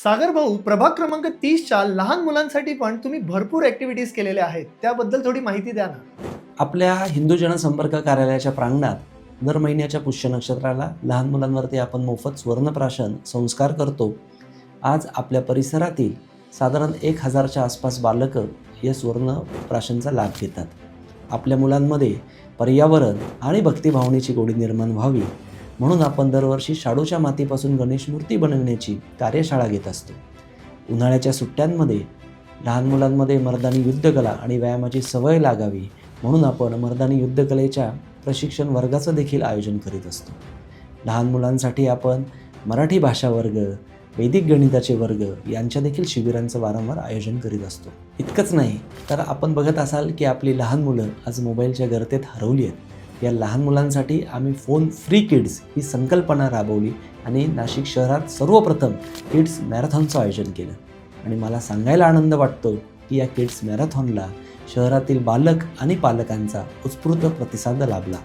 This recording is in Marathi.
सागर भाऊ, प्रभाग क्रमांक 30च्या लहान मुलांसाठी पण तुम्ही भरपूर ॲक्टिव्हिटीज केलेल्या आहेत. त्याबद्दल थोडी माहिती द्या ना. आपल्या हिंदू जनसंपर्क कार्यालयाच्या प्रांगणात दर महिन्याच्या पुष्य नक्षत्राला लहान मुलांवरती आपण मोफत सुवर्णप्राशन संस्कार करतो. आज आपल्या परिसरातील साधारण 1000च्या आसपास बालकं या सुवर्णप्राशनचा लाभ घेतात. आपल्या मुलांमध्ये पर्यावरण आणि भक्तिभावनेची गोडी निर्माण व्हावी म्हणून आपण दरवर्षी शाडूच्या मातीपासून गणेश मूर्ती बनविण्याची कार्यशाळा घेत असतो. उन्हाळ्याच्या सुट्ट्यांमध्ये लहान मुलांमध्ये मर्दानी युद्धकला आणि व्यायामाची सवय लागावी म्हणून आपण मर्दानी युद्धकलेच्या प्रशिक्षण वर्गाचं देखील आयोजन करीत असतो. लहान मुलांसाठी आपण मराठी भाषा वर्ग, वैदिक गणिताचे वर्ग यांच्या देखील शिबिरांचं वारंवार आयोजन करीत असतो. इतकंच नाही तर आपण बघत असाल की आपली लहान मुलं आज मोबाईलच्या गर्तेत हरवली आहेत. या लहान मुलांसाठी आम्ही फोन फ्री किड्स ही संकल्पना राबवली आणि नाशिक शहरात सर्वप्रथम किड्स मॅरेथॉनचं आयोजन केलं. आणि मला सांगायला आनंद वाटतो की या किड्स मॅरेथॉनला शहरातील बालक आणि पालकांचा उत्स्फूर्त प्रतिसाद लाभला.